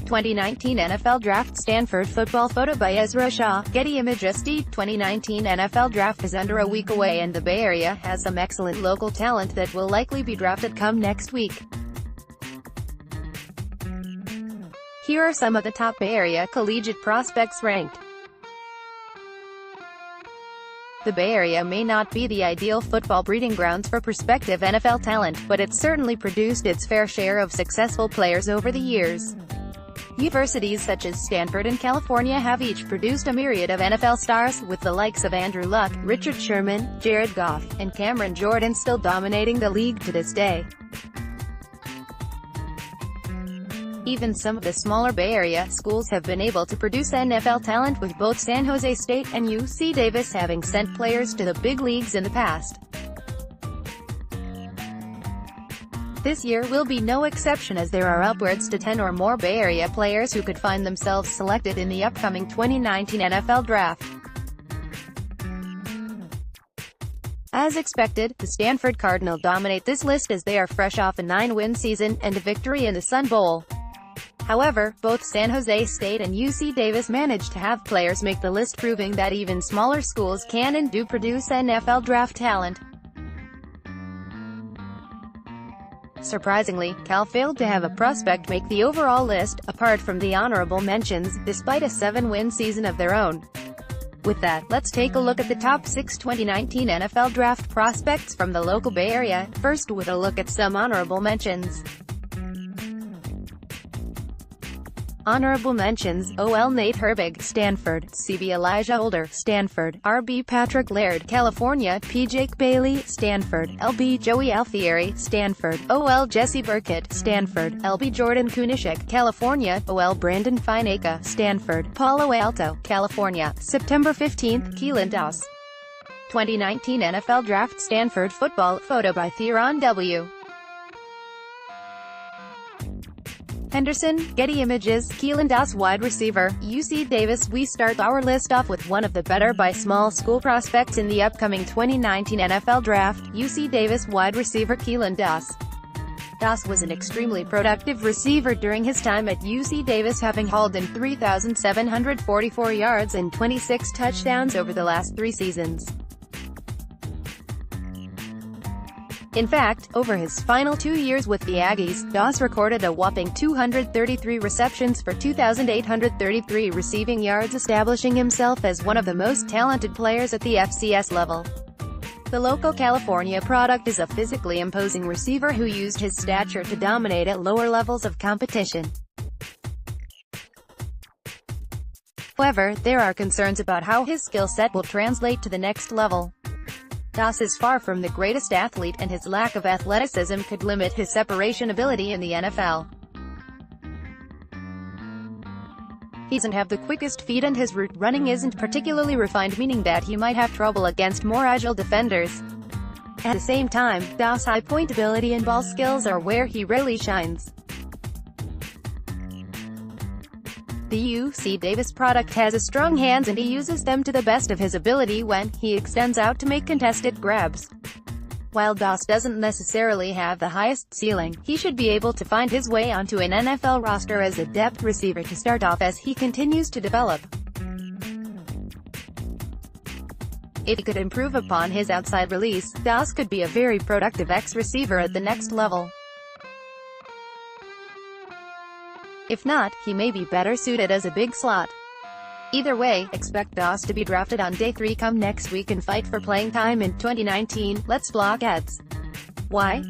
2019 NFL Draft Stanford football photo by Ezra Shaw. Getty ImagesThe. 2019 NFL Draft is under a week away and the Bay Area has some excellent local talent that will likely be drafted come next week. Here are some of the top Bay Area collegiate prospects ranked. The Bay Area may not be the ideal football breeding grounds for prospective NFL talent, but it's certainly produced its fair share of successful players over the years. Universities such as Stanford and California have each produced a myriad of NFL stars, with the likes of Andrew Luck, Richard Sherman, Jared Goff, and Cameron Jordan still dominating the league to this day. Even some of the smaller Bay Area schools have been able to produce NFL talent, with both San Jose State and UC Davis having sent players to the big leagues in the past. This year will be no exception, as there are upwards to 10 or more Bay Area players who could find themselves selected in the upcoming 2019 NFL Draft. As expected, the Stanford Cardinal dominate this list as they are fresh off a 9-win season, and a victory in the Sun Bowl. However, both San Jose State and UC Davis managed to have players make the list, proving that even smaller schools can and do produce NFL draft talent. Surprisingly, Cal failed to have a prospect make the overall list, apart from the honorable mentions, despite a 7-win season of their own. With that, let's take a look at the top 6 2019 NFL Draft prospects from the local Bay Area, first with a look at some honorable mentions. Honorable mentions: OL Nate Herbig, Stanford; CB Elijah Older, Stanford; RB Patrick Laird, California; P. Jake Bailey, Stanford; LB Joey Alfieri, Stanford; OL Jesse Burkett, Stanford; LB Jordan Kunishek, California; OL Brandon Fineca, Stanford; Palo Alto, California. September 15th, Keelan Doss. 2019 NFL Draft Stanford football photo by Theron W. Henderson, Getty Images. Keelan Doss, wide receiver, UC Davis. We start our list off with one of the better by small school prospects in the upcoming 2019 NFL Draft, UC Davis wide receiver Keelan Doss. Doss was an extremely productive receiver during his time at UC Davis, having hauled in 3,744 yards and 26 touchdowns over the last 3 seasons. In fact, over his final 2 years with the Aggies, Doss recorded a whopping 233 receptions for 2,833 receiving yards, establishing himself as one of the most talented players at the FCS level. The local California product is a physically imposing receiver who used his stature to dominate at lower levels of competition. However, there are concerns about how his skill set will translate to the next level. Doss is far from the greatest athlete, and his lack of athleticism could limit his separation ability in the NFL. He doesn't have the quickest feet, and his route running isn't particularly refined, meaning that he might have trouble against more agile defenders. At the same time, Doss' high point ability and ball skills are where he really shines. The UC Davis product has a strong hands, and he uses them to the best of his ability when he extends out to make contested grabs. While Doss doesn't necessarily have the highest ceiling, he should be able to find his way onto an NFL roster as a depth receiver to start off as he continues to develop. If he could improve upon his outside release, Doss could be a very productive X-receiver at the next level. If not, he may be better suited as a big slot. Either way, expect Doss to be drafted on day 3 come next week and fight for playing time in 2019. Let's block ads. Why?